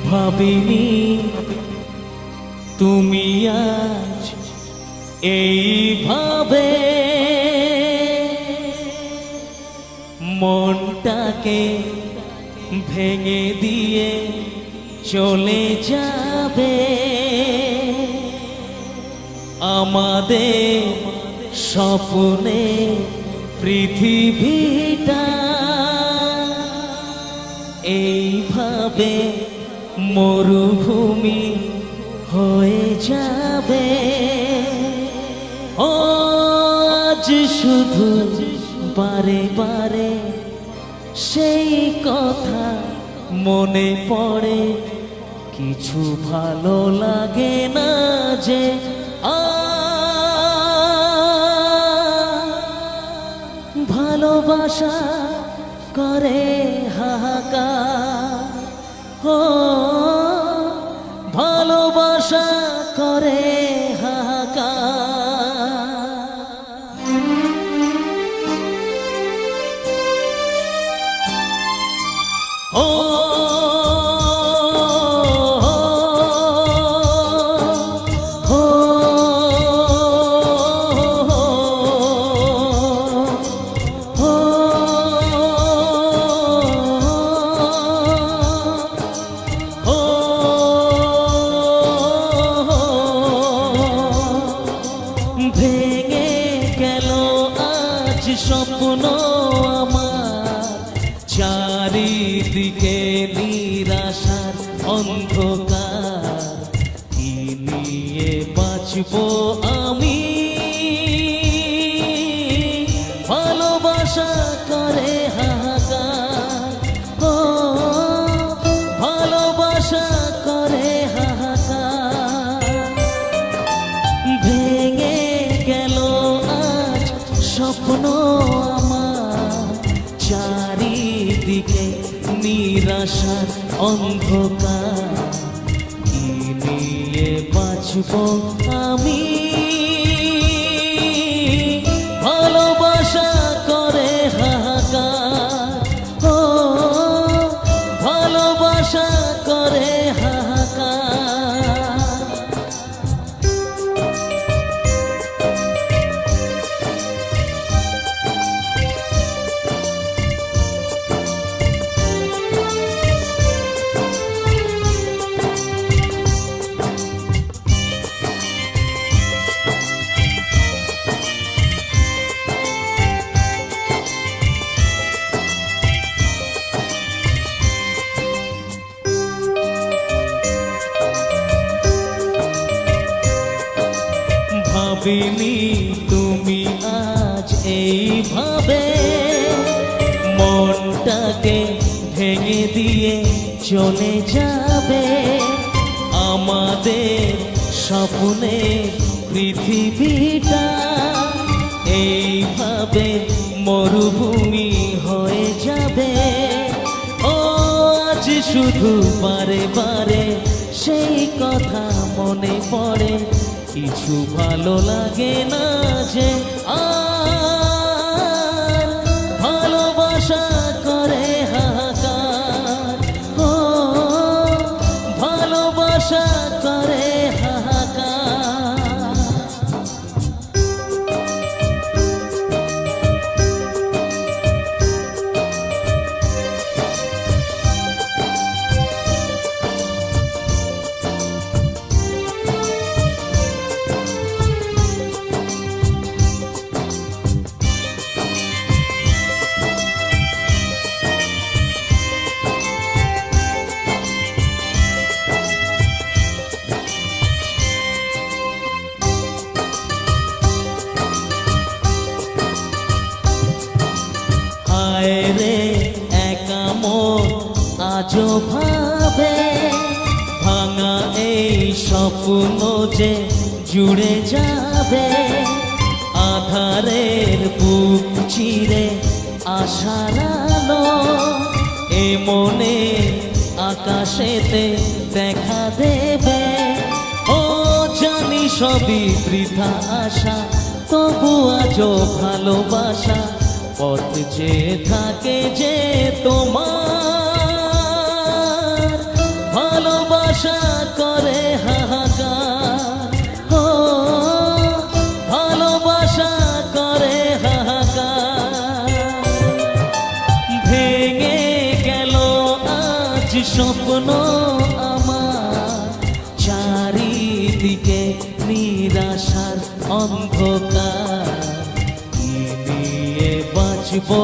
ভাবিনি তুমি আজ এইভাবে মনটাকে ভেঙে দিয়ে চলে যাবে। আমাদের স্বপ্নে পৃথিবীটা এইভাবে মরুভূমি হয়ে যাবে। আজ শুধু বারে বারে সেই কথা মনে পড়ে, কিছু ভালো লাগে না যে ভালোবাসা করে হাহাকার, ও ভালোবাসা করে হাহাকার। ও ভেঙে গেল আজ স্বপ্ন আমার, চারিদিকে নিরাশার অন্ধকার। কি নিয়ে বাঁচবো আমি? ভালোবাসা করে হাহাকার, ও ভালোবাসা করে হাহাকার। ভেঙে গেল আজ স্বপ্ন আমার, চারিদিকে নিরাশার অন্ধকার। কি নিয়ে বাঁচবো আমি? ভালোবাসা করে হাহাকার, ও ভালোবাসা করে হাহাকার। ভাবিনি তুমি আজ এইভাবে মনটাকে ভেঙে দিয়ে চলে যাবে। আমাদের স্বপ্নে পৃথিবীটা এইভাবে মরুভূমি হয়ে যাবে। ও আজ শুধু বারে বারে সেই কথা মনে পড়ে, কিছু ভালো লাগে না যে আর ভালোবাসা করে হাহাকার, ও ভালোবাসা করে হাহাকার। হায় রে একা মন আজও ভাবে, ভাঙা এই স্বপ্ন যে জুড়ে যাবে। আধারের বুক চিরে আশার আলো এ মনে আকাশেতে দেখা দেবে। ও জানি সবই বৃথা আশা, তবু আজও ভালোবাসা পথ যে থাকে যে তোমার। ভালোবাসা করে হাহাকার, ও ভালোবাসা করে হাহাকার। ভেঙে গেল আজ স্বপ্ন আমার, চারিদিকে নিরাশার অন্ধকার। কি নিয়ে বাঁচবো